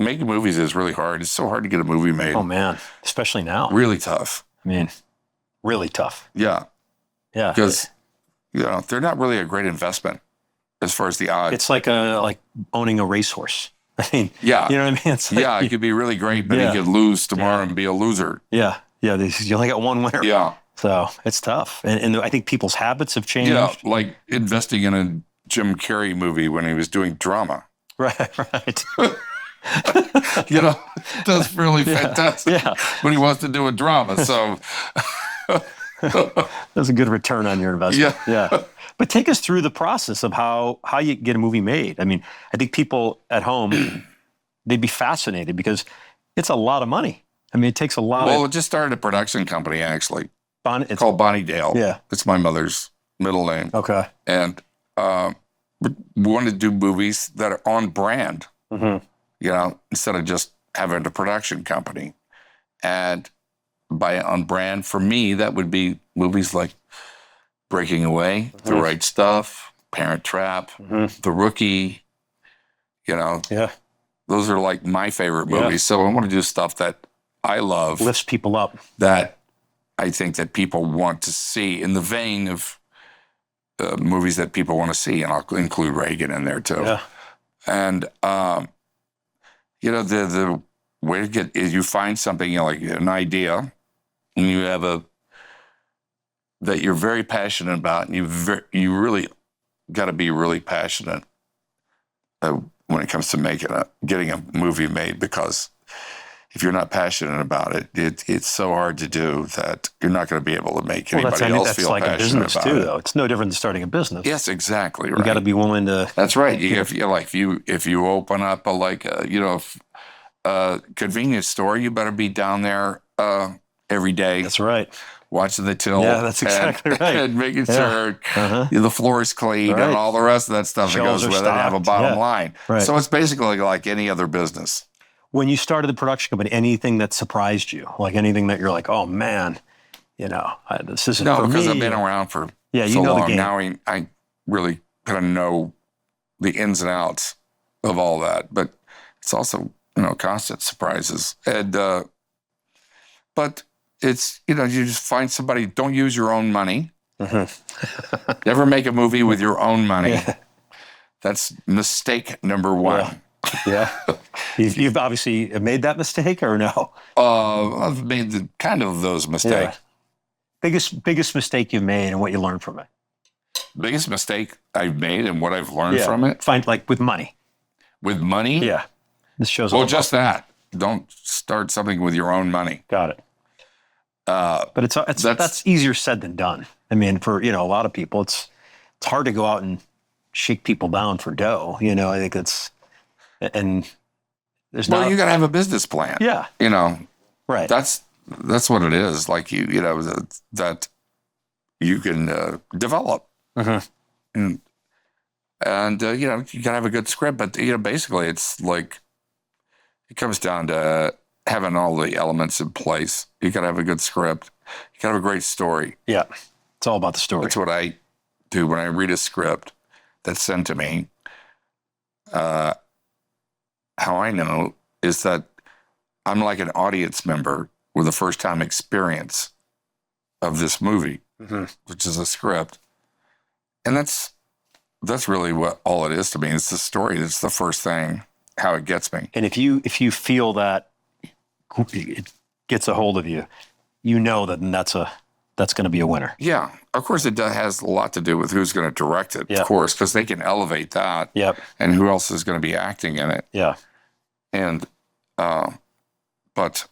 making movies is really hard. It's so hard to get a movie made. Oh man, especially now. Really tough. I mean, really tough. Yeah. Yeah. Because, they're not really a great investment as far as the odds. It's like owning a racehorse. I mean, yeah. You know what I mean? It's like, it could be really great, but he could lose tomorrow and be a loser. Yeah. Yeah. You only got one winner. Yeah. So it's tough. And I think people's habits have changed. Yeah. Like investing in a Jim Carrey movie when he was doing drama. Right. That's really fantastic when he wants to do a drama. So that's a good return on your investment. Yeah. But take us through the process of how you get a movie made. I mean, I think people at home, they'd be fascinated because it's a lot of money. I mean, it takes a lot Well, it just started a production company, actually. It's called Bonnie Dale. Yeah. It's my mother's middle name. Okay. And we wanted to do movies that are on brand, instead of just having a production company. And by on brand, for me, that would be movies like Breaking Away, The Right Stuff, Parent Trap, The Rookie, Yeah. Those are like my favorite movies. Yeah. So I want to do stuff that I love. Lifts people up. That I think that people want to see in the vein of movies that people want to see. And I'll include Reagan in there too. Yeah. And, the way to get is you find something, like an idea, and you have that you're very passionate about, and you really got to be really passionate when it comes to getting a movie made, because if you're not passionate about it, it's so hard to do that you're not going to be able to make anybody else feel like passionate a business about too, it. Though. It's no different than starting a business. Yes, exactly. Right. You got to be willing to. That's right. If you open up a convenience store, you better be down there every day. That's right. Watching the till. Yeah, that's exactly right. And making sure the floor is clean and all the rest of that stuff Shelves that goes with stocked. it, have a bottom line. Right. So it's basically like any other business. When you started the production company, anything that surprised you, like anything that you're like, oh man, this isn't for me. No, because I've been around for so long. The game. Now I really kind of know the ins and outs of all that. But it's also, constant surprises. And, but it's, you just find somebody, don't use your own money. Never make a movie with your own money. Yeah. That's mistake number one. Yeah. You've obviously made that mistake, or no? I've made kind of those mistakes. Yeah. Biggest mistake you've made and what you learned from it. Biggest mistake I've made and what I've learned from it? Find like with money. With money? Yeah. This shows Well, just that. Don't start something with your own money. Got it. But that's easier said than done. I mean, for a lot of people, it's hard to go out and shake people down for dough. I think and there's you got to have a business plan. Yeah. Right. That's what it is. Like that you can develop. And you got to have a good script, but basically it's like it comes down to having all the elements in place. You got to have a good script. You got to have a great story. Yeah. It's all about the story. That's what I do when I read a script that's sent to me. How I know is that I'm like an audience member with a first-time experience of this movie, which is a script. And that's really what all it is to me. It's the story. It's the first thing, how it gets me. And if you feel that it gets a hold of you, that that's going to be a winner. Yeah. Of course, it has a lot to do with who's going to direct it, of course, because they can elevate that. Yep. And who else is going to be acting in it. Yeah. And, but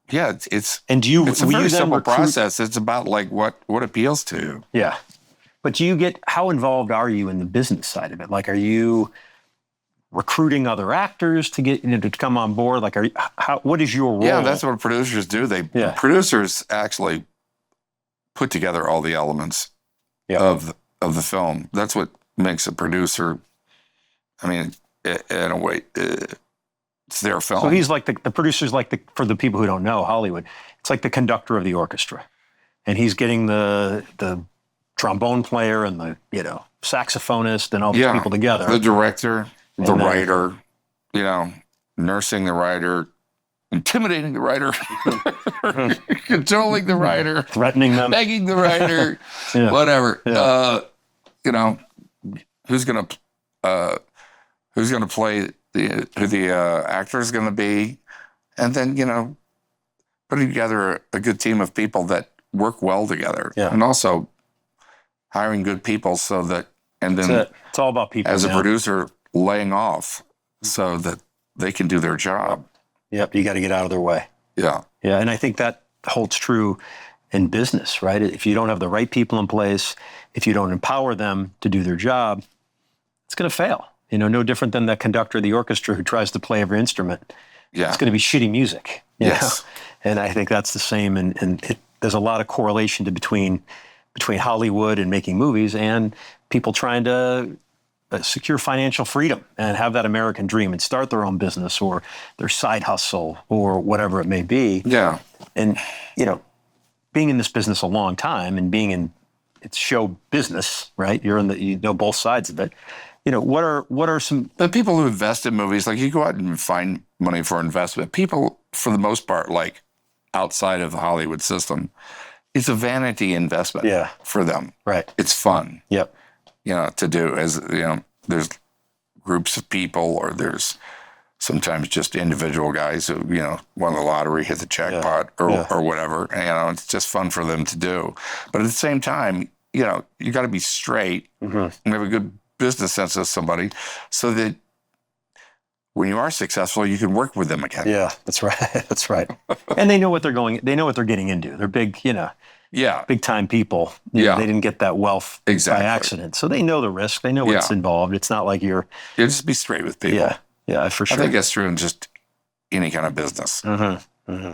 yeah, it's a very simple process. It's about like what appeals to you. Yeah. But how involved are you in the business side of it? Like, are you recruiting other actors to get to come on board? Like, what is your role? Yeah, that's what producers do. Producers actually put together all the elements of the film. That's what makes a producer. I mean, in a way, it's their film. So he's like the producer's like for the people who don't know Hollywood, it's like the conductor of the orchestra, and he's getting the trombone player and the saxophonist and all these people together. The director, the writer, nursing the writer, intimidating the writer, controlling the writer, threatening them, begging the writer, whatever. Yeah. You know, who's gonna play who the actor is gonna be, and then putting together a good team of people that work well together, and also hiring good people so that, and then it's all about people. As a producer, laying off so that they can do their job. Yep, you got to get out of their way. Yeah. Yeah, and I think that holds true in business, right? If you don't have the right people in place, if you don't empower them to do their job, it's going to fail. No different than the conductor of the orchestra who tries to play every instrument. Yeah. It's going to be shitty music. Yes. And I think that's the same. And there's a lot of correlation between Hollywood and making movies and people trying to secure financial freedom and have that American dream and start their own business or their side hustle or whatever it may be. Yeah. And, being in this business a long time and it's show business, right? You know both sides of it. What are some... The people who invest in movies, like you go out and find money for investment, people, for the most part, like outside of the Hollywood system, it's a vanity investment for them. Right. It's fun. Yep. To do there's groups of people or there's sometimes just individual guys who, won the lottery, hit the jackpot or whatever. And, it's just fun for them to do. But at the same time, you got to be straight and have a good business sense of somebody so that when you are successful, you can work with them again. Yeah, that's right. That's right. And they know what they're getting into. They're big, big time people. They didn't get that wealth by accident. So they know the risk. They know what's involved. It's not like you're... You just be straight with people. Yeah, for sure. I think that's true in just any kind of business. Mm-hmm. Mm-hmm.